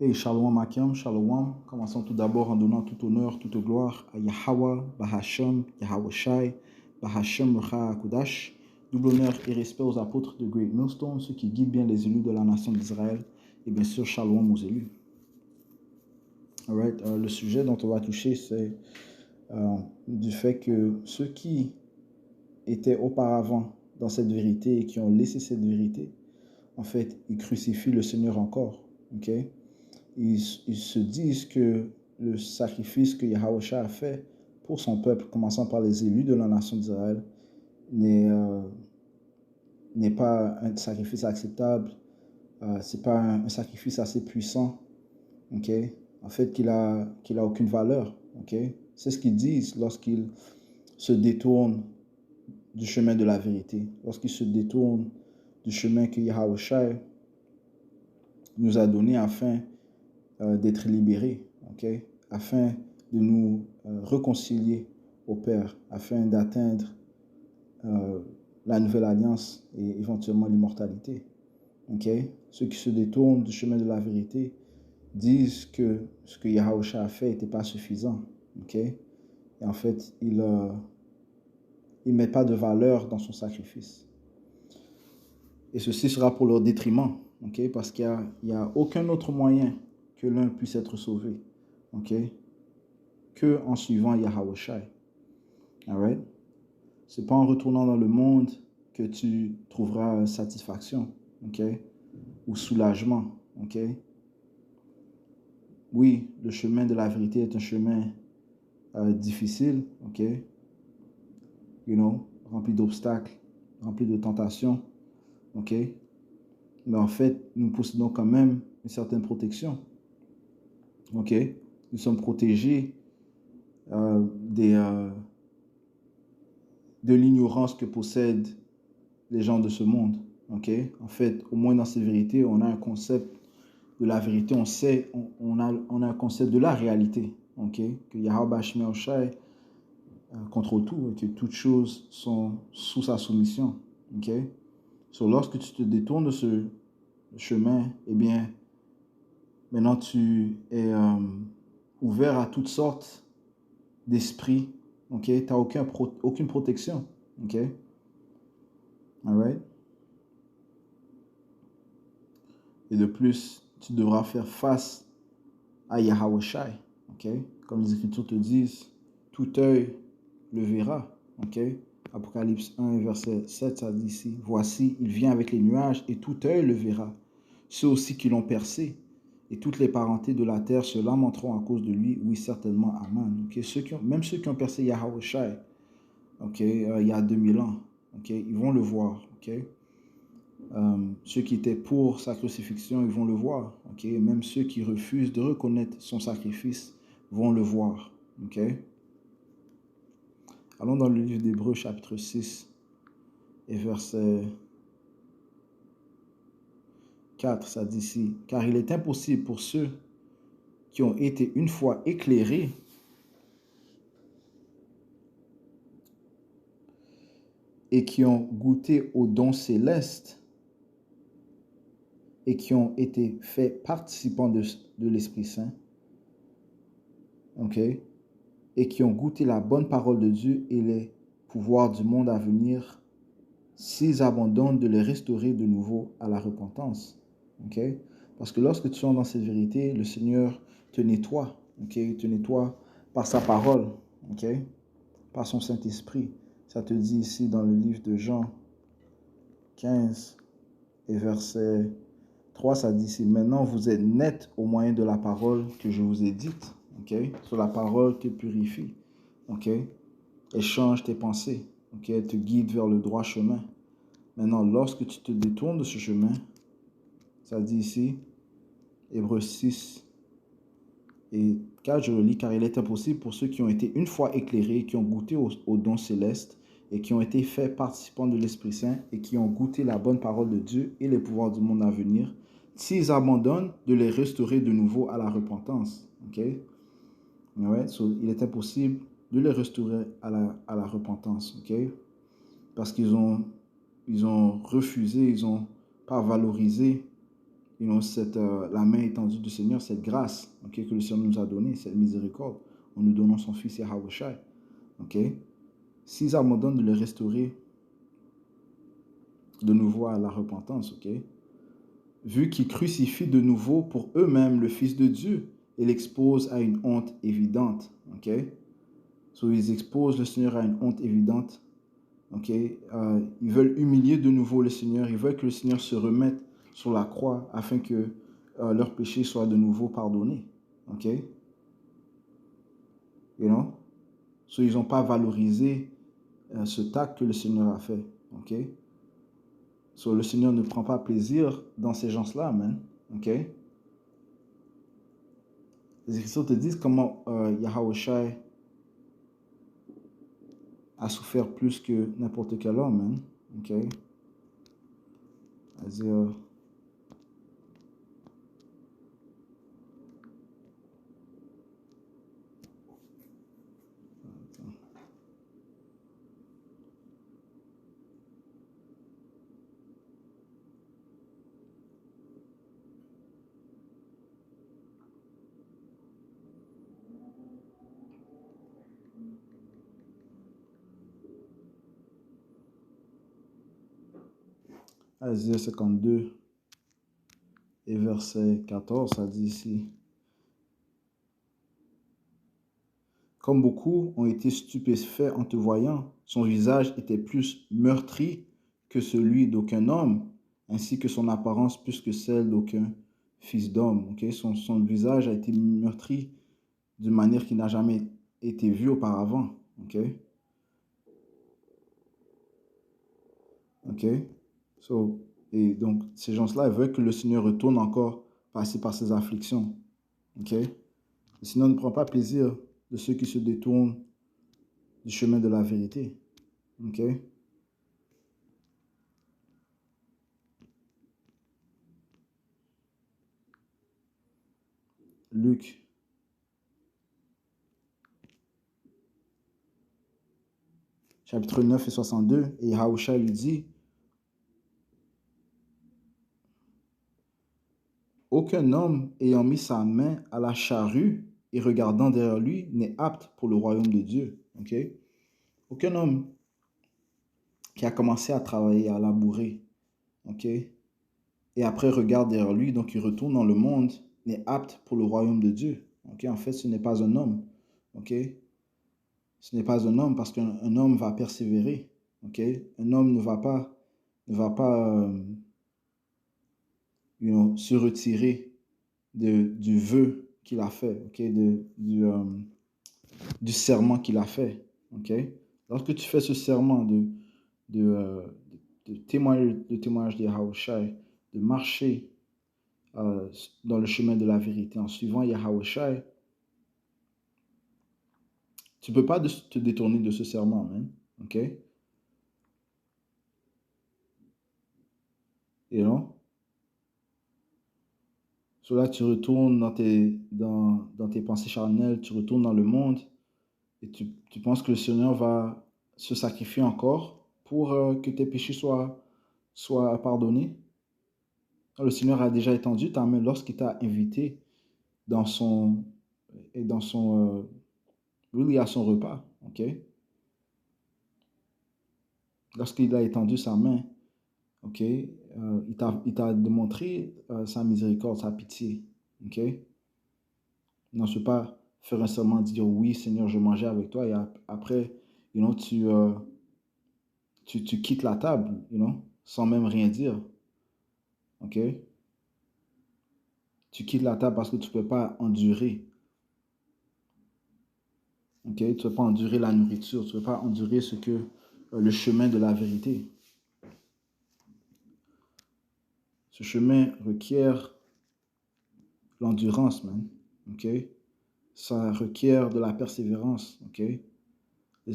Et Shalom Akim, Shalom. Commençons tout d'abord en donnant tout honneur, toute gloire à Yahweh, Bahashem, Yahweh Shai, Bahashem Recha Kudash. Double honneur et respect aux apôtres de Great Millstone, ceux qui guident bien les élus de la nation d'Israël. Et bien sûr, Shalom aux élus. Alright, le sujet dont on va toucher, c'est du fait que ceux qui étaient auparavant dans cette vérité et qui ont laissé cette vérité, en fait, ils crucifient le Seigneur encore. Ok? Ils se disent que le sacrifice que Yahweh a fait pour son peuple, commençant par les élus de la nation d'Israël, n'est pas un sacrifice acceptable. C'est pas un sacrifice assez puissant. Okay? En fait, qu'il a aucune valeur. Okay? C'est ce qu'ils disent lorsqu'ils se détournent du chemin de la vérité, lorsqu'ils se détournent du chemin que Yahweh nous a donné afin d'être libérés, okay? Afin de nous réconcilier au Père, afin d'atteindre la nouvelle alliance et éventuellement l'immortalité. Okay? Ceux qui se détournent du chemin de la vérité disent que ce que Yahweh a fait n'était pas suffisant. Okay? Et en fait, il ne met pas de valeur dans son sacrifice. Et ceci sera pour leur détriment, okay? Parce qu'il n'y a aucun autre moyen que l'un puisse être sauvé, okay? Que en suivant Yahweh Shai. Alright? C'est pas en retournant dans le monde que tu trouveras satisfaction, okay? Ou soulagement, okay? Oui, le chemin de la vérité est un chemin difficile, okay? Rempli d'obstacles, rempli de tentations, okay? Mais en fait, nous possédons quand même une certaine protection. Ok? Nous sommes protégés de l'ignorance que possèdent les gens de ce monde. Ok? En fait, au moins dans ces vérités, on a un concept de la vérité. On sait, on a un concept de la réalité. Ok? Que Yahweh Shai contrôle tout et que toutes choses sont sous sa soumission. Ok? Lorsque tu te détournes de ce chemin, eh bien, maintenant tu es ouvert à toutes sortes d'esprits, ok? Tu n'as aucune protection, ok? Alright? Et de plus, tu devras faire face à Yahweh Shai, ok? Comme les Écritures te disent, tout œil le verra, ok? Apocalypse 1, verset 7, ça dit ici, voici, il vient avec les nuages et tout œil le verra, ceux aussi qui l'ont percé, et toutes les parentés de la terre se lamenteront à cause de lui, oui, certainement, amen. Okay? Même ceux qui ont percé Yahweh Shai, il y a 2000 ans, ils vont le voir, ceux qui étaient pour sa crucifixion, ils vont le voir, même ceux qui refusent de reconnaître son sacrifice vont le voir, Allons dans le livre d'Hébreux, chapitre 6, et verset 4, ça dit ici, « Car il est impossible pour ceux qui ont été une fois éclairés et qui ont goûté aux dons célestes et qui ont été faits participants de l'Esprit Saint, et qui ont goûté la bonne parole de Dieu et les pouvoirs du monde à venir, s'ils abandonnent de les restaurer de nouveau à la repentance. Parce que lorsque tu es dans cette vérité, le Seigneur te nettoie, Il te nettoie par sa parole, par son Saint-Esprit. Ça te dit ici dans le livre de Jean 15 et verset 3, ça dit ici, maintenant vous êtes nets au moyen de la parole que je vous ai dite. Sur la parole te purifie. Elle change tes pensées. Elle te guide vers le droit chemin. Maintenant, lorsque tu te détournes de ce chemin, ça dit ici, Hébreux 6 et 4, je le lis, car il est impossible pour ceux qui ont été une fois éclairés, qui ont goûté aux dons célestes et qui ont été faits participants de l'Esprit Saint et qui ont goûté la bonne parole de Dieu et les pouvoirs du monde à venir, s'ils abandonnent, de les restaurer de nouveau à la repentance. Il est impossible de les restaurer à la repentance, parce qu'ils ont refusé, ils n'ont pas valorisé la main étendue du Seigneur, cette grâce, que le Seigneur nous a donnée, cette miséricorde, en nous donnant son Fils Yahweh Shai. S'ils abandonnent de le restaurer de nouveau à la repentance, vu qu'ils crucifient de nouveau pour eux-mêmes le Fils de Dieu et l'exposent à une honte évidente, ils exposent le Seigneur à une honte évidente, ils veulent humilier de nouveau le Seigneur, ils veulent que le Seigneur se remette sur la croix afin que leurs péchés soient de nouveau pardonnés, ils n'ont pas valorisé cet acte que le Seigneur a fait, le Seigneur ne prend pas plaisir dans ces gens-là, amen. Les Écritures te disent comment Yahweh Shai a souffert plus que n'importe quel homme, C'est-à-dire, Isaïe 52 et verset 14, ça dit ici: comme beaucoup ont été stupéfaits en te voyant, son visage était plus meurtri que celui d'aucun homme, ainsi que son apparence plus que celle d'aucun fils d'homme. Son visage a été meurtri d'une manière qui n'a jamais été vue auparavant. Et donc, ces gens-là veulent que le Seigneur retourne encore passer par ses afflictions. Le Seigneur ne prend pas plaisir de ceux qui se détournent du chemin de la vérité. Luc chapitre 9 et 62, et Yahweh lui dit: aucun homme ayant mis sa main à la charrue et regardant derrière lui n'est apte pour le royaume de Dieu. Aucun homme qui a commencé à travailler, à labourer, et après regarde derrière lui, donc il retourne dans le monde, n'est apte pour le royaume de Dieu. En fait, ce n'est pas un homme. Ce n'est pas un homme parce qu'un homme va persévérer. Un homme ne va pas se retirer du vœu qu'il a fait, du serment qu'il a fait. Lorsque tu fais ce serment de témoignage de Yahweh Shai, de marcher dans le chemin de la vérité en suivant Yahweh Shai, tu ne peux pas te détourner de ce serment, man. Et non? Là, tu retournes dans tes pensées charnelles, tu retournes dans le monde et tu penses que le Seigneur va se sacrifier encore pour que tes péchés soient pardonnés. Le Seigneur a déjà étendu ta main lorsqu'il t'a invité à son repas. Lorsqu'il a étendu sa main, il t'a démontré sa miséricorde, sa pitié. Non, je ne peux pas faire un serment, dire oui, Seigneur, je mangeais avec toi, et après, tu quittes la table, sans même rien dire. Tu quittes la table parce que tu ne peux pas endurer. Tu ne peux pas endurer la nourriture, tu ne peux pas endurer le chemin de la vérité. Ce chemin requiert l'endurance, man. Ça requiert de la persévérance. Les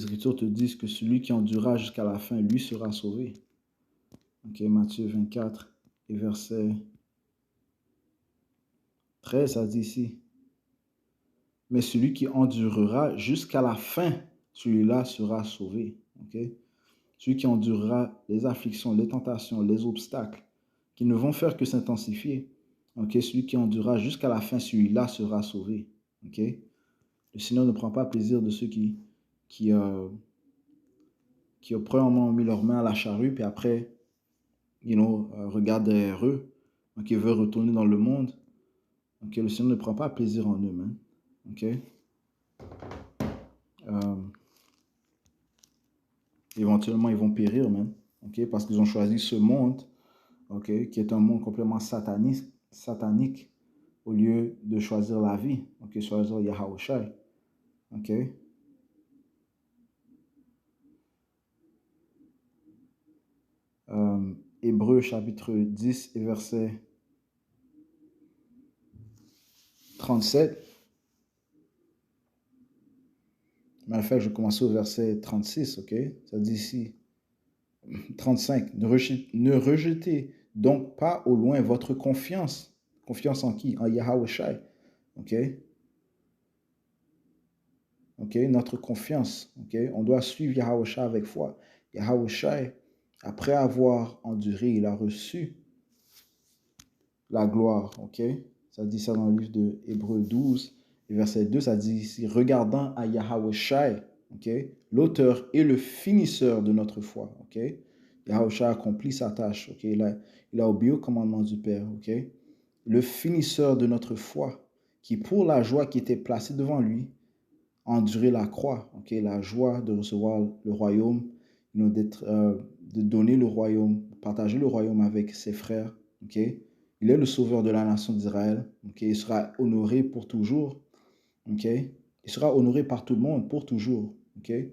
Écritures te disent que celui qui endurera jusqu'à la fin, lui sera sauvé. Matthieu 24 et verset 13, ça dit ici: mais celui qui endurera jusqu'à la fin, celui-là sera sauvé. Celui qui endurera les afflictions, les tentations, les obstacles, qui ne vont faire que s'intensifier, Ok, celui qui endurera jusqu'à la fin, celui-là sera sauvé. Ok, le Seigneur ne prend pas plaisir de ceux qui, euh, qui au premier moment ont mis leurs mains à la charrue, puis après, regardent derrière eux, donc ils veulent retourner dans le monde. Ok, le Seigneur ne prend pas plaisir en eux, man. Ok, euh, éventuellement ils vont périr, man. Ok, parce qu'ils ont choisi ce monde, ok, qui est un monde complètement satanique, au lieu de choisir la vie, ok, choisir Yahawashi. Ok. Hébreux chapitre 10 et verset 37. Mais en fait, je commence au verset 36, ok? Ça dit ici, 35. Ne rejetez donc pas au loin votre confiance. Confiance en qui? En Yahawashi. Ok? Ok? Notre confiance. Ok? On doit suivre Yahawashi avec foi. Yahawashi, après avoir enduré, il a reçu la gloire. Ok? Ça dit ça dans le livre de Hébreux 12, et verset 2, ça dit ici, regardant à Yahawashi, ok, l'auteur et le finisseur de notre foi. Ok? Yahawashi a accompli sa tâche. Ok? Il a obéi au commandement du Père. Ok? Le finisseur de notre foi, qui pour la joie qui était placée devant lui, a enduré la croix. Ok? La joie de recevoir le royaume, de donner le royaume, partager le royaume avec ses frères. Ok? Il est le sauveur de la nation d'Israël. Okay? Il sera honoré pour toujours. Okay? Il sera honoré par tout le monde pour toujours. Okay?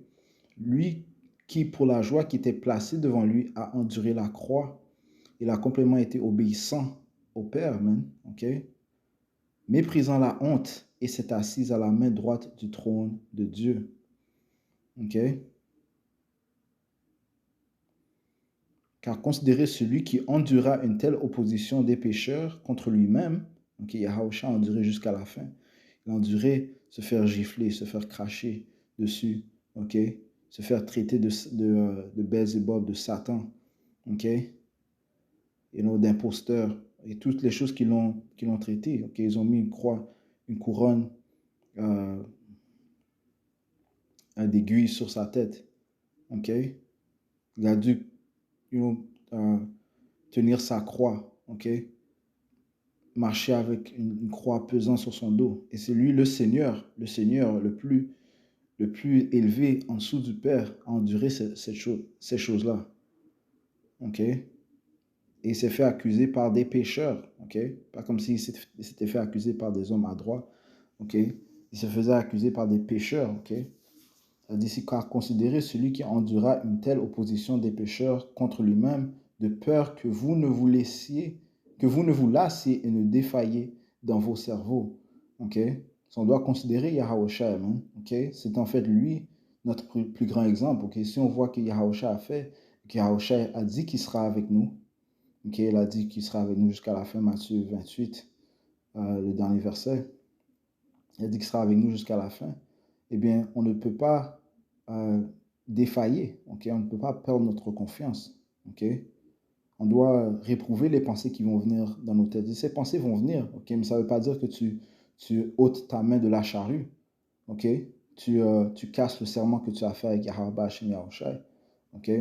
Lui qui, pour la joie qui était placée devant lui, a enduré la croix. Il a complètement été obéissant au Père, man. Okay? Méprisant la honte et s'est assis à la main droite du trône de Dieu. Okay? Car considérez celui qui endura une telle opposition des pécheurs contre lui-même. Okay? Yahawashi a enduré jusqu'à la fin. Il a enduré se faire gifler, se faire cracher dessus, ok? Se faire traiter de Beelzébub, de Satan, ok? D'imposteur, et toutes les choses qui l'ont traité, ok? Ils ont mis une couronne d'aiguilles sur sa tête, ok? Il a dû tenir sa croix, ok? Marcher avec une croix pesant sur son dos. Et c'est lui le Seigneur le plus élevé en dessous du Père a enduré ces choses-là. OK? Et il s'est fait accuser par des pécheurs. OK? Pas comme s'il s'était fait accuser par des hommes adroits. OK? Il se faisait accuser par des pécheurs. OK? Ça dit ici, car considérez celui qui endura une telle opposition des pécheurs contre lui-même, de peur que vous ne vous lassiez et ne défailliez dans vos cerveaux. OK? On doit considérer Yahawashi, man. OK? C'est en fait lui notre plus grand exemple. OK? Si on voit que Yahawashi a fait, que Yahawashi a dit qu'il sera avec nous, OK? Il a dit qu'il sera avec nous jusqu'à la fin, Matthieu 28, le dernier verset. Il a dit qu'il sera avec nous jusqu'à la fin. Eh bien, on ne peut pas défaillir. OK? On ne peut pas perdre notre confiance. OK? On doit réprouver les pensées qui vont venir dans nos têtes. Et ces pensées vont venir, ok? Mais ça ne veut pas dire que tu ôtes ta main de la charrue. Ok? Tu casses le serment que tu as fait avec Yahweh Shem Yahushai. Ok?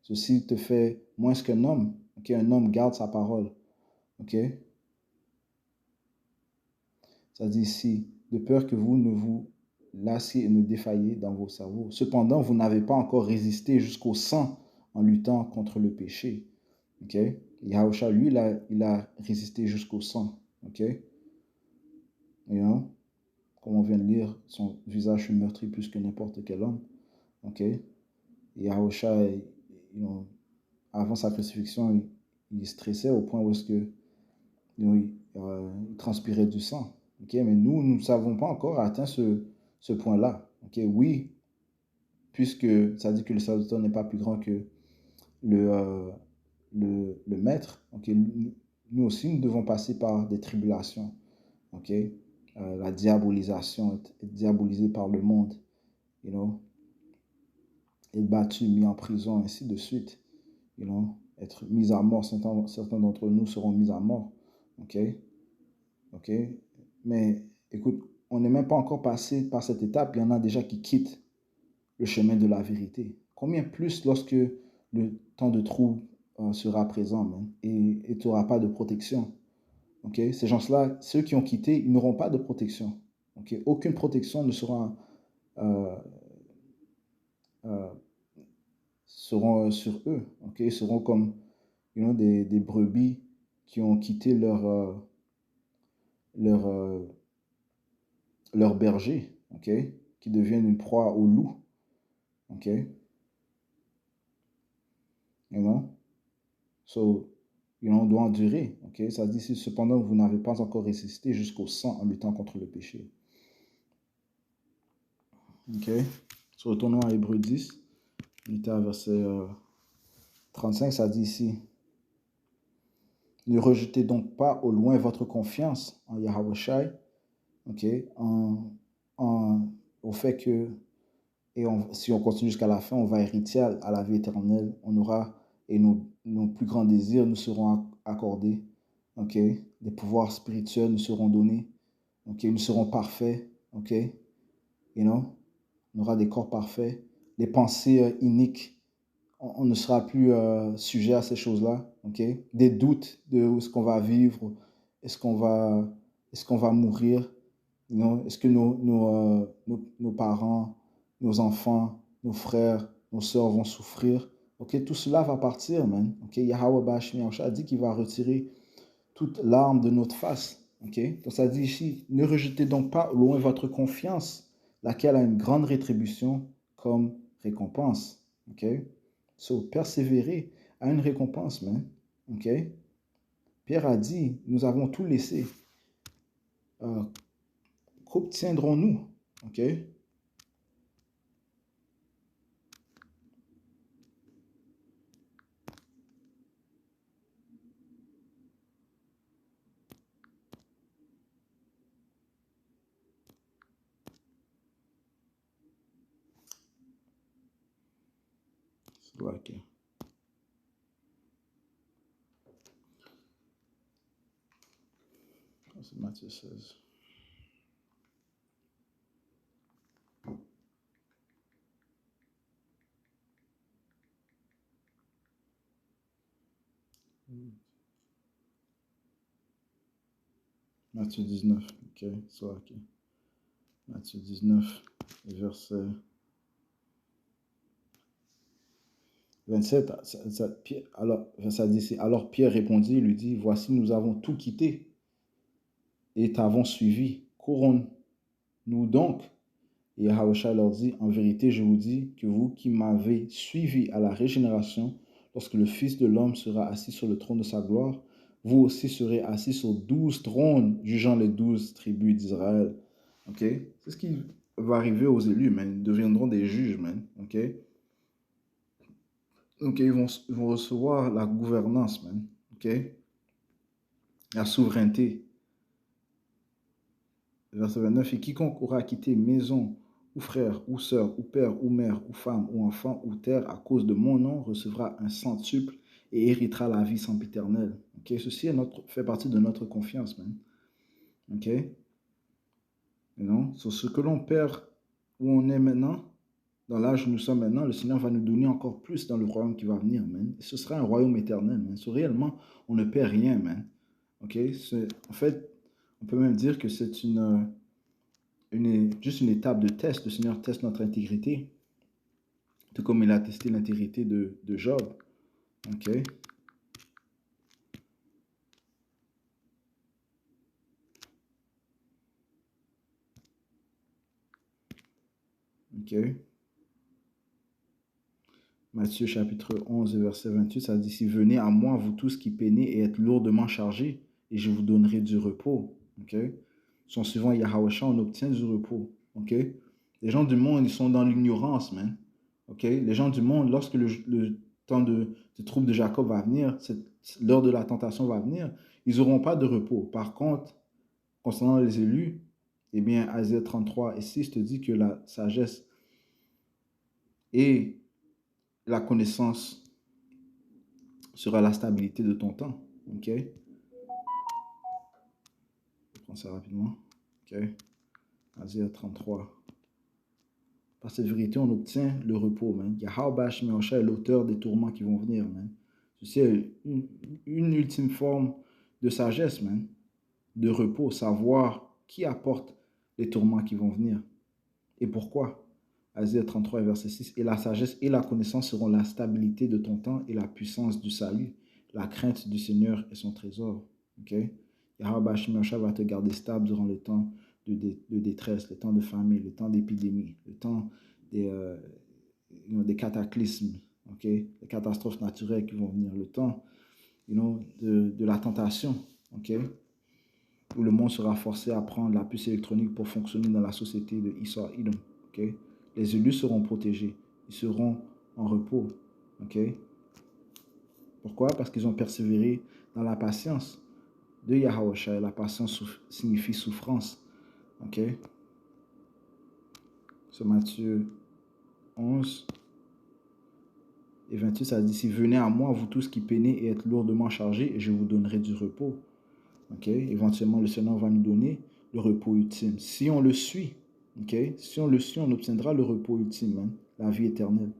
Ceci te fait moins qu'un homme. Ok? Un homme garde sa parole. Ok? Ça dit ici, de peur que vous ne vous lassiez et ne défailliez dans vos cerveaux. Cependant, vous n'avez pas encore résisté jusqu'au sang en luttant contre le péché. Ok? Yahushua, lui, il a résisté jusqu'au sang. Ok? Comme on vient de lire, son visage fut meurtri plus que n'importe quel homme. Ok? Yahushua, avant sa crucifixion, il stressait au point où est-ce que il transpirait du sang. Ok? Mais nous ne savons pas encore atteint ce point-là. Ok? Oui, puisque ça dit que le serviteur n'est pas plus grand que le, euh, le maître. Okay? Nous aussi, nous devons passer par des tribulations. Ok? La diabolisation, être diabolisé par le monde, être battu, mis en prison, ainsi de suite, être mis à mort. Certains d'entre nous seront mis à mort. Ok? OK? Mais écoute, on n'est même pas encore passé par cette étape. Il y en a déjà qui quittent le chemin de la vérité. Combien plus lorsque le temps de trouble sera présent, man, et tu n'auras pas de protection. OK? Ces gens-là, ceux qui ont quitté, ils n'auront pas de protection. OK? Aucune protection ne sera euh, euh, sur eux. OK? Ils seront comme des brebis qui ont quitté leur, leur berger. OK? Qui deviennent une proie au loup. OK? You know? So, on doit endurer. OK? Ça dit, si cependant vous n'avez pas encore résisté jusqu'au sang en luttant contre le péché. OK? So, retournons à Hébreux 10. On était à verset 35, ça dit ici. Ne rejetez donc pas au loin votre confiance en Yahweh Shai, OK? Au fait que, si on continue jusqu'à la fin, on va hériter à la vie éternelle. On aura, et nos plus grands désirs nous seront accordés. OK? Des pouvoirs spirituels nous seront donnés. OK? Nous serons parfaits. OK? On aura des corps parfaits. Les pensées iniques, on ne sera plus sujet à ces choses-là. OK? Des doutes de où est-ce qu'on va vivre, est-ce qu'on va mourir, est-ce que nos parents, nos enfants, nos frères, nos sœurs vont souffrir. OK? Tout cela va partir, man. OK? Yahweh Bashmi a dit qu'il va retirer toute larme de notre face. OK? Donc ça dit ici, ne rejetez donc pas loin votre confiance, laquelle a une grande rétribution comme récompense. OK? So, persévérer a une récompense, man. OK? Pierre a dit, nous avons tout laissé. Qu'obtiendrons-nous? OK? OK. C'est Matthieu 16. Matthieu 19. OK. So, OK. Matthieu 19, verset 27. Ça dit ici, alors Pierre répondit, il lui dit, voici, nous avons tout quitté et t'avons suivi. Courons-nous donc? Et Yahushua leur dit, en vérité, je vous dis que vous qui m'avez suivi à la régénération, lorsque le Fils de l'homme sera assis sur le trône de sa gloire, vous aussi serez assis sur 12 trônes, jugeant les 12 tribus d'Israël. OK? C'est ce qui va arriver aux élus, man. Ils deviendront des juges, man. OK? Donc, ils vont recevoir la gouvernance, man. OK? La souveraineté. Verset 29, et quiconque aura quitté maison, ou frère, ou sœur, ou père, ou mère, ou femme, ou enfant, ou terre, à cause de mon nom, recevra un centuple et héritera la vie sempiternelle. OK? Ceci fait partie de notre confiance, man. OK? Sur ce que l'on perd où on est maintenant, dans l'âge où nous sommes maintenant, le Seigneur va nous donner encore plus dans le royaume qui va venir, man. Et ce sera un royaume éternel, man. So, réellement, on ne perd rien, man. OK? En fait, on peut même dire que c'est juste une étape de test. Le Seigneur teste notre intégrité, tout comme il a testé l'intégrité de Job. OK? OK? Matthieu chapitre 11, verset 28, ça dit, si venez à moi, vous tous qui peinez et êtes lourdement chargés, et je vous donnerai du repos. OK? Son suivant Yahweh, on obtient du repos. OK? Les gens du monde, ils sont dans l'ignorance, man. OK? Les gens du monde, lorsque le temps de trouble de Jacob va venir, l'heure de la tentation va venir, ils n'auront pas de repos. Par contre, concernant les élus, eh bien, Isaïe 33 et 6 te dit que la sagesse et la connaissance sera la stabilité de ton temps. OK? prends ça rapidement. Ok. Isaiah 33. Par cette vérité, on obtient le repos, man. Yahweh Bash Meosha est l'auteur des tourments qui vont venir, man. C'est une ultime forme de sagesse, man. De repos, savoir qui apporte les tourments qui vont venir. Et pourquoi? Isaiah 33, verset 6. Et la sagesse et la connaissance seront la stabilité de ton temps et la puissance du salut. La crainte du Seigneur est son trésor. Ok? Yahweh Bash Meosha va te garder stable durant le temps de détresse, le temps de famine, le temps d'épidémie, le temps des cataclysmes, okay? Des catastrophes naturelles qui vont venir, le temps de la tentation, okay? Où le monde sera forcé à prendre la puce électronique pour fonctionner dans la société de Esau Edom. Okay? Les élus seront protégés, ils seront en repos. Okay? Pourquoi? Parce qu'ils ont persévéré dans la patience de Yahweh. La patience signifie souffrance. Okay? C'est Matthieu 11 et 28, ça dit, si venez à moi, vous tous qui peinez et êtes lourdement chargés, et je vous donnerai du repos. Okay? Éventuellement, le Seigneur va nous donner le repos ultime. Si on le suit, okay? Si on le suit, on obtiendra le repos ultime, hein? La vie éternelle.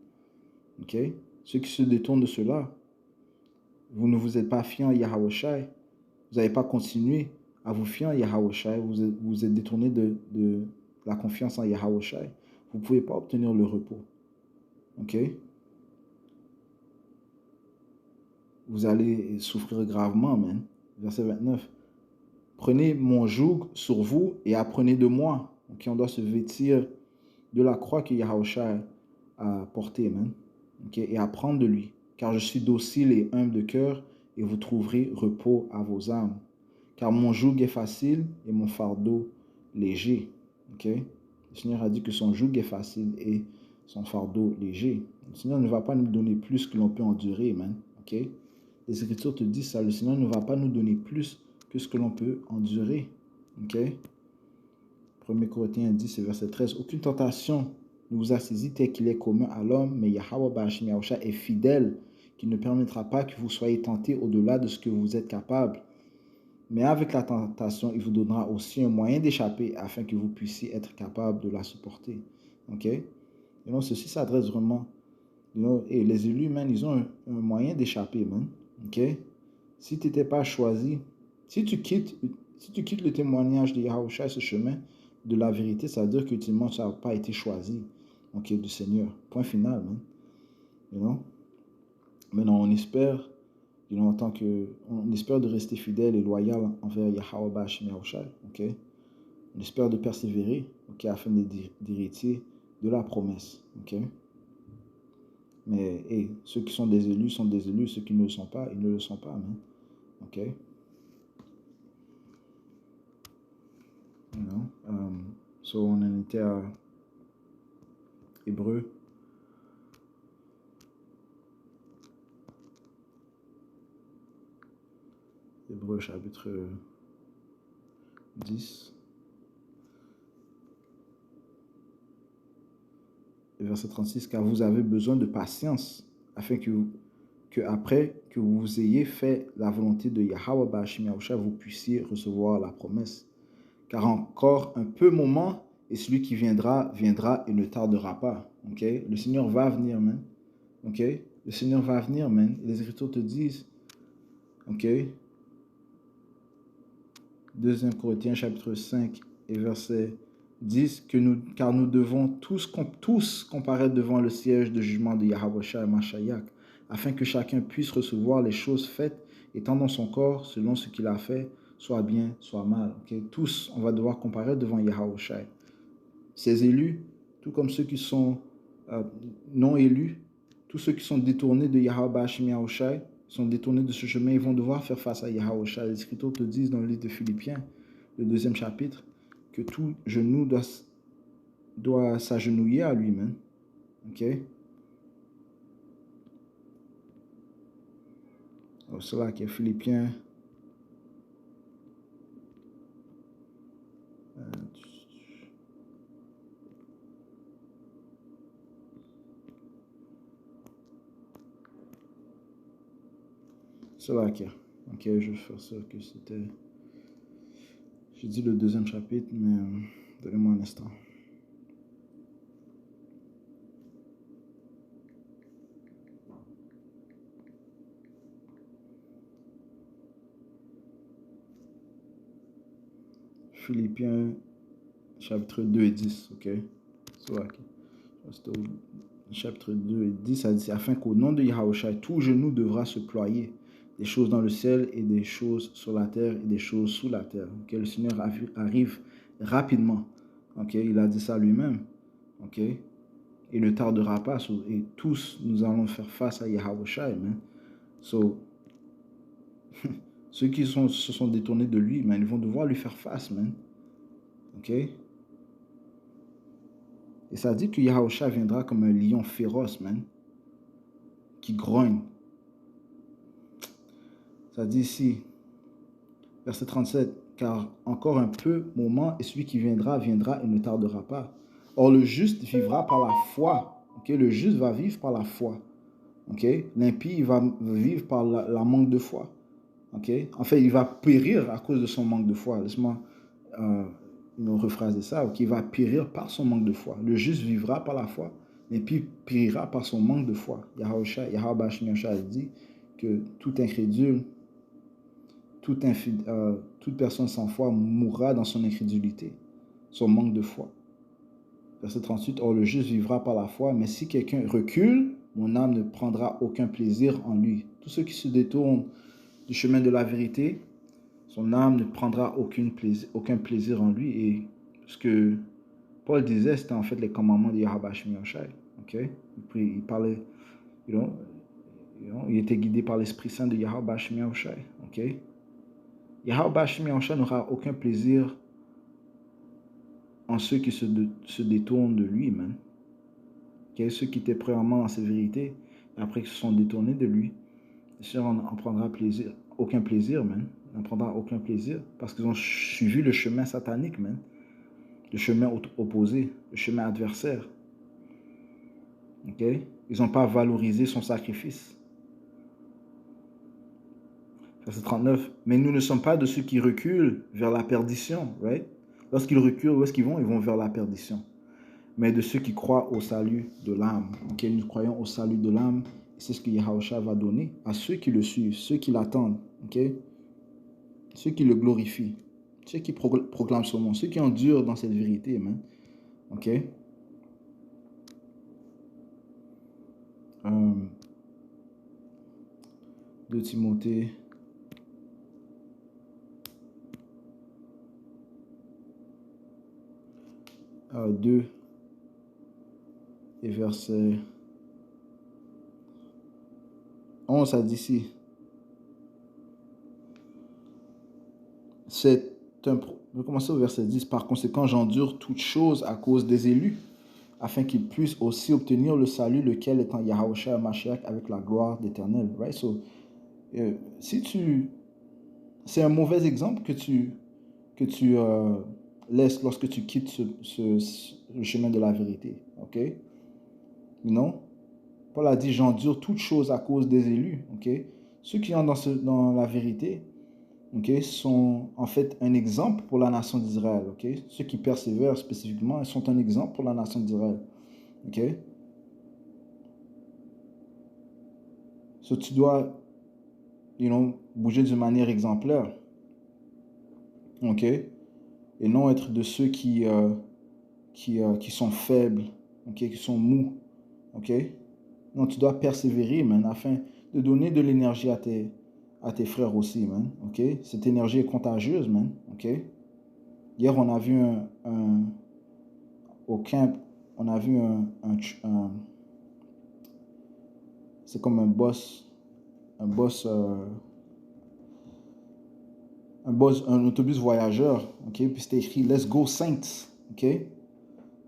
Okay? Ceux qui se détournent de cela, vous ne vous êtes pas fiés en Yahweh Shai, vous n'avez pas continué à vous fier en Yahweh Shai, vous êtes détourné de la confiance en Yahweh Shai, vous ne pouvez pas obtenir le repos. Okay? Vous allez souffrir gravement, man. Verset 29. Prenez mon joug sur vous et apprenez de moi. Okay? On doit se vêtir de la croix que Yahushua a portée, man. Okay? Et apprendre de lui. Car je suis docile et humble de cœur et vous trouverez repos à vos âmes. Car mon joug est facile et mon fardeau léger. Okay? Le Seigneur a dit que son joug est facile et son fardeau léger. Le Seigneur ne va pas nous donner plus que l'on peut endurer, man. Okay? Les Écritures te disent ça. Le Seigneur ne va pas nous donner plus que ce que l'on peut endurer. Ok? 1 Corinthiens 10, verset 13. Aucune tentation ne vous a saisi tel qu'il est commun à l'homme, mais Yahweh Ba'ashim Yahusha est fidèle, qui ne permettra pas que vous soyez tentés au-delà de ce que vous êtes capable. Mais avec la tentation, il vous donnera aussi un moyen d'échapper afin que vous puissiez être capable de la supporter. Ok? Et donc, ceci s'adresse vraiment. Et les élus, man, ils ont un moyen d'échapper, man. Ok? Si tu n'étais pas choisi, si tu quittes le témoignage de Yahushua, ce chemin de la vérité, ça veut dire que tu n'as pas été choisi, ok, du Seigneur. Point final, man. You know? Maintenant, on espère, on espère de rester fidèle et loyal envers Yahweh Ba'ashim Yahushua, ok? On espère de persévérer, ok, afin d'hériter de la promesse, ok? Mais ceux qui sont des élus, ceux qui ne le sont pas, ils ne le sont pas, man. Ok? You know? So on en était à Hébreux. Hébreux chapitre 10. Verset 36, car vous avez besoin de patience, afin que après que vous ayez fait la volonté de Yahweh Ba'ashim Yahusha, vous puissiez recevoir la promesse. Car encore un peu moment, et celui qui viendra, viendra et ne tardera pas. Ok? Le Seigneur va venir, man. Ok? Le Seigneur va venir, man. Et les Écritures te disent, ok? 2 Corinthiens chapitre 5 et verset 10, car nous devons tous comparaître devant le siège de jugement de Yahweh Shai Mashayak, afin que chacun puisse recevoir les choses faites, étant dans son corps, selon ce qu'il a fait, soit bien, soit mal. Okay? Tous, on va devoir comparaître devant Yahweh Shai. Ces élus, tout comme ceux qui sont non élus, tous ceux qui sont détournés de Yahweh Ba'ashim Yahushai, sont détournés de ce chemin, ils vont devoir faire face à Yahweh Shai. Les Écritures te disent dans le livre de Philippiens, le 2e chapitre, que tout genou doit s'agenouiller à lui-même. Ok? C'est là qu'il y a Philippiens. C'est là qu'il y a. Ok, je vais faire ça que c'était J'ai dit le deuxième chapitre, mais donnez-moi un instant. Philippiens chapitre 2 et 10, ok? So, okay. Chapitre 2 et 10, ça dit, afin qu'au nom de Yahushua, tout genou devra se ployer, des choses dans le ciel et des choses sur la terre et des choses sous la terre. Okay? Le Seigneur arrive rapidement. Okay? Il a dit ça lui-même. Okay? Il ne tardera pas. Et tous, nous allons faire face à Yahushua. So, ceux qui se sont détournés de lui, man, ils vont devoir lui faire face, man. Ok? Et ça dit que Yahushua viendra comme un lion féroce, man, qui grogne. Ça dit ici, verset 37, car encore un peu moment, et celui qui viendra et ne tardera pas. Or, le juste vivra par la foi. Ok? Le juste va vivre par la foi. Ok? L'impie va vivre par la manque de foi. Ok? En fait, il va périr à cause de son manque de foi. Laisse-moi rephraser ça. Ok? Il va périr par son manque de foi. Le juste vivra par la foi, l'impie périra par son manque de foi. Yahweh dit que tout incrédule, toute personne sans foi mourra dans son incrédulité, son manque de foi. Verset 38, or le juste vivra par la foi, mais si quelqu'un recule, mon âme ne prendra aucun plaisir en lui. Tous ceux qui se détournent du chemin de la vérité, son âme ne prendra aucun plaisir en lui. Et ce que Paul disait, c'était en fait les commandements de Yahweh Shai. Okay? Il parlait, il était guidé par l'Esprit Saint de Yahweh Shai. Okay? Yahweh Shai n'aura aucun plaisir en ceux qui se détournent de lui, man. Okay? Ceux qui étaient premièrement dans cette vérité, et après qui se sont détournés de lui, le Seigneur en prendra aucun plaisir, man. N'en prendra aucun plaisir parce qu'ils ont suivi le chemin satanique, man. Le chemin opposé, le chemin adversaire. Ok? Ils n'ont pas valorisé son sacrifice. Verset 39. Mais nous ne sommes pas de ceux qui reculent vers la perdition, right? Lorsqu'ils reculent, où est-ce qu'ils vont? Ils vont vers la perdition. Mais de ceux qui croient au salut de l'âme. Ok? Nous croyons au salut de l'âme. C'est ce que Yahushua va donner à ceux qui le suivent, ceux qui l'attendent. Ok? Ceux qui le glorifient, ceux qui proclament son nom, ceux qui endurent dans cette vérité, man. Ok? 2 Timothée 2 et verset 11, ça dit ici. Je vais commencer au verset 10. Par conséquent, j'endure toutes choses à cause des élus, afin qu'ils puissent aussi obtenir le salut, lequel est en Yahushua Mashiach avec la gloire d'Éternel. Right? So, c'est un mauvais exemple que tu laisses lorsque tu quittes le chemin de la vérité. Ok? Non? Paul a dit, j'endure toutes choses à cause des élus. Ok? Ceux qui entrent dans la vérité, okay, sont en fait un exemple pour la nation d'Israël. Okay? Ceux qui persévèrent spécifiquement, ils sont un exemple pour la nation d'Israël. Okay? So, tu dois bouger d'une manière exemplaire. Okay? Et non être de ceux qui sont faibles, okay? Qui sont mous. Okay? Non, tu dois persévérer, man, afin de donner de l'énergie à tes frères aussi, man. Okay? Cette énergie est contagieuse, man. Okay? Hier, on a vu au camp, on a vu c'est comme un autobus voyageur, ok, puis c'était écrit Let's go Saints, ok.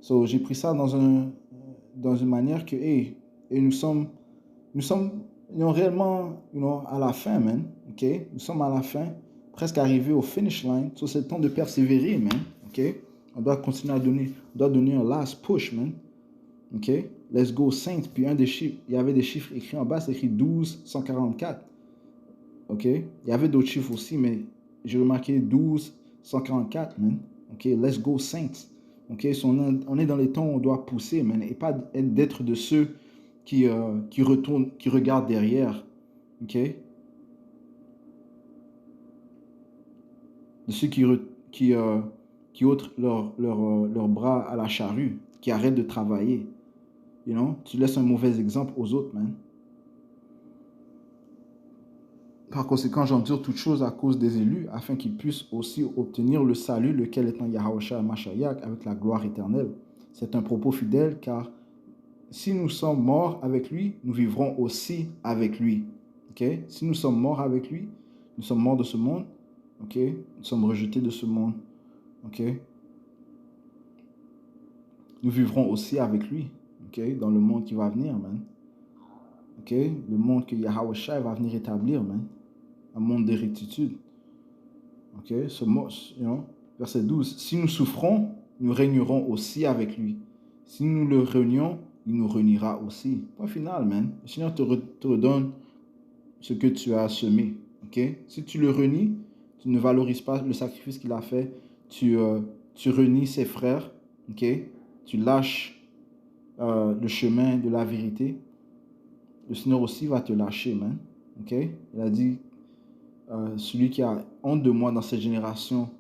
So j'ai pris ça dans une manière que et nous sommes réellement à la fin, man, ok. Nous sommes à la fin, presque arrivés au finish line. So c'est le temps de persévérer, man, ok. On doit continuer on doit donner un last push, man. OK? Let's go Saints. Puis un des chiffres, il y avait des chiffres écrits en bas, c'est écrit 1244. OK? Il y avait d'autres chiffres aussi, mais j'ai remarqué 12 144, man. OK, let's go, Saints. OK, so on est dans les temps où on doit pousser, man, et pas d'être de ceux qui retournent, qui regardent derrière. OK? De ceux qui ôtent leurs bras à la charrue, qui arrêtent de travailler. You know? Tu laisses un mauvais exemple aux autres, man. Par conséquent, j'endure toutes choses à cause des élus, afin qu'ils puissent aussi obtenir le salut, lequel est en Yahushua Mashiach, avec la gloire éternelle. C'est un propos fidèle, car si nous sommes morts avec lui, nous vivrons aussi avec lui. Okay? Si nous sommes morts avec lui, nous sommes morts de ce monde. Okay? Nous sommes rejetés de ce monde. Okay? Nous vivrons aussi avec lui. Okay? Dans le monde qui va venir, man. Okay? Le monde que Yahushua va venir établir, man. Un monde de rectitude. Okay? Verset 12. Si nous souffrons, nous régnerons aussi avec lui. Si nous le renions, il nous réunira aussi. Point final, man. Le Seigneur te redonne ce que tu as semé. Okay? Si tu le renies, tu ne valorises pas le sacrifice qu'il a fait, tu renies ses frères, okay? Tu lâches le chemin de la vérité, le Seigneur aussi va te lâcher, man. Okay? Il a dit, celui qui a honte de moi dans cette génération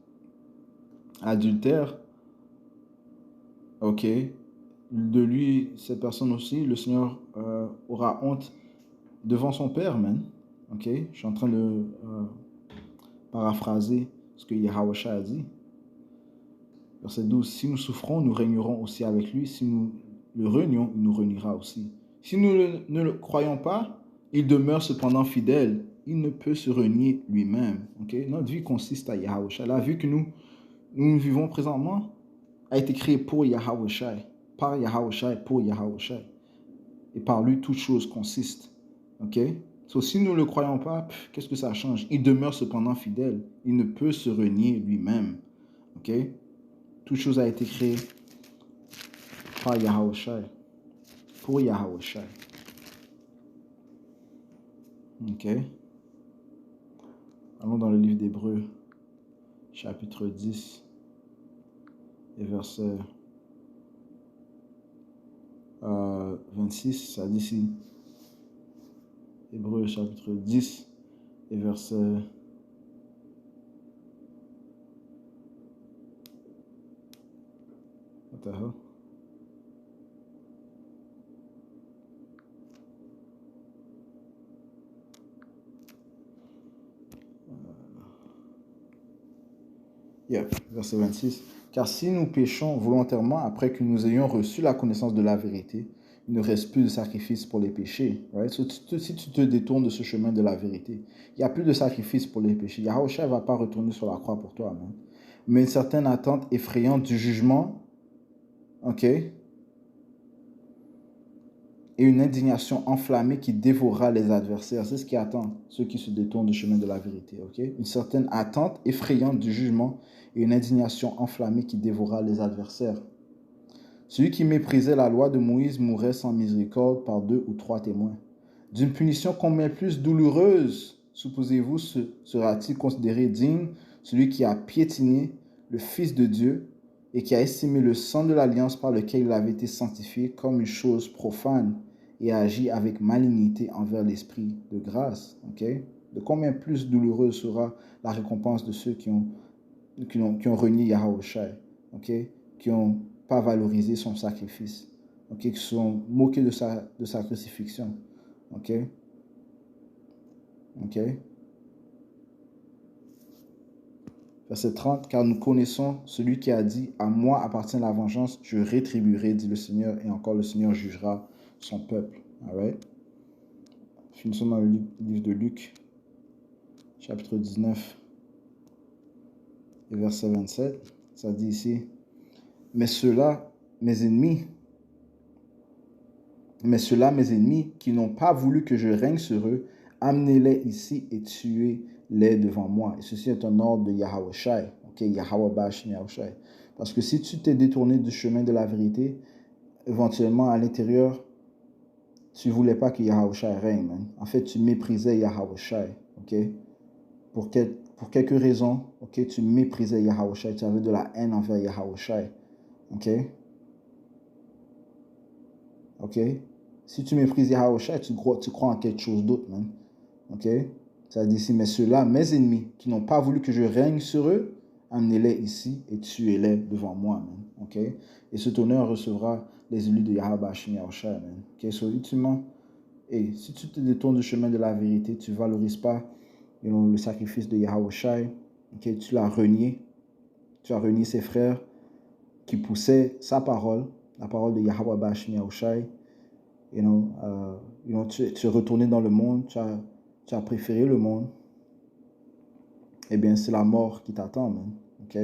adultère, ok, de lui, cette personne aussi, le Seigneur aura honte devant son Père, man. Ok, je suis en train de paraphraser ce que Yahushua a dit. Verset 12, si nous souffrons, nous régnerons aussi avec lui. Si nous le renions, il nous réunira aussi. Si nous ne le croyons pas, il demeure cependant fidèle. Il ne peut se renier lui-même. Okay? Notre vie consiste à Yahushua. La vie que nous vivons présentement a été créée pour Yahushua, par Yahushua et pour Yahushua. Et par lui, toute chose consiste. Okay? So, si nous ne le croyons pas, qu'est-ce que ça change? Il demeure cependant fidèle. Il ne peut se renier lui-même. Okay? Toute chose a été créée par Yahushua, pour Yahushua. Ok. Allons dans le livre d'Hébreux, chapitre 10, et verset 26. Ça dit ici, Hébreux, chapitre 10, et verset... What the hell? Verset 26. Car si nous péchons volontairement après que nous ayons reçu la connaissance de la vérité, il ne reste plus de sacrifice pour les péchés. Right? So, si tu te détournes de ce chemin de la vérité, il n'y a plus de sacrifice pour les péchés. Yahushua ne va pas retourner sur la croix pour toi. Man. Mais une certaine attente effrayante du jugement, ok, et une indignation enflammée qui dévorera les adversaires. C'est ce qui attend ceux qui se détournent du chemin de la vérité. Okay? Une certaine attente effrayante du jugement et une indignation enflammée qui dévorera les adversaires. Celui qui méprisait la loi de Moïse mourrait sans miséricorde par 2 ou 3 témoins. D'une punition combien plus douloureuse, supposez-vous, sera-t-il considéré digne celui qui a piétiné le Fils de Dieu et qui a estimé le sang de l'alliance par lequel il avait été sanctifié comme une chose profane et a agi avec malignité envers l'Esprit de grâce. Okay? De combien plus douloureuse sera la récompense de ceux qui ont renié Yahushua, okay? Qui n'ont pas valorisé son sacrifice, okay? Qui se sont moqués de sa crucifixion. Okay? Okay? Verset 30, car nous connaissons celui qui a dit, à moi appartient la vengeance, je rétribuerai, dit le Seigneur, et encore le Seigneur jugera son peuple. All right? Finissons dans le livre de Luc, chapitre 19, et verset 27. Ça dit ici, mais ceux-là, mes ennemis, qui n'ont pas voulu que je règne sur eux, amenez-les ici et tuez-les devant moi. Et ceci est un ordre de Yahushua. Ok, Yahushua. Parce que si tu t'es détourné du chemin de la vérité, éventuellement à l'intérieur, tu ne voulais pas que Yahushua règne. Man. En fait, tu méprisais Yahushua. Ok, pour pour quelques raisons, ok, tu méprisais Yahawashi, tu avais de la haine envers Yahawashi, ok, ok. Si tu méprises Yahawashi, tu crois en quelque chose d'autre, man, ok. Ça dit ici, mais ceux-là, mes ennemis, qui n'ont pas voulu que je règne sur eux, amenez-les ici et tuez-les devant moi, man, ok. Et cet honneur recevra les élus de Yahweh Hashem Yahawashi, man, ok. So, ultimement, et si tu te détournes du chemin de la vérité, tu ne valorises pas le sacrifice de Yahawashi, okay, tu l'as renié. Tu as renié ses frères qui poussaient sa parole, la parole de Yahweh Hashem Yahawashi. Tu es retourné dans le monde, tu as préféré le monde. Eh bien, c'est la mort qui t'attend, man. OK?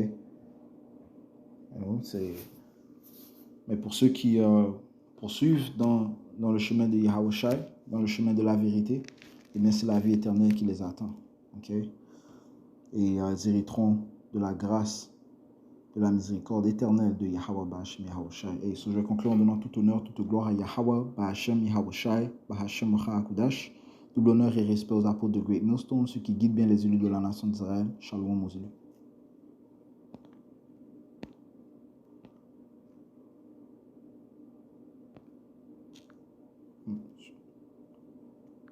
Mais pour ceux qui poursuivent dans le chemin de Yahawashi, dans le chemin de la vérité, eh bien, c'est la vie éternelle qui les attend. OK? Et ils hériteront de la grâce, de la miséricorde éternelle de Yahweh Ba'Hashem Yahawashi. Et je vais conclure en donnant tout honneur, toute gloire à Yahweh Ba'Hashem Yahawashi, Ba'Hashem Hakudash. Double honneur et respect aux apôtres de Great Millstone, ceux qui guident bien les élus de la nation d'Israël. Shalom aux élus.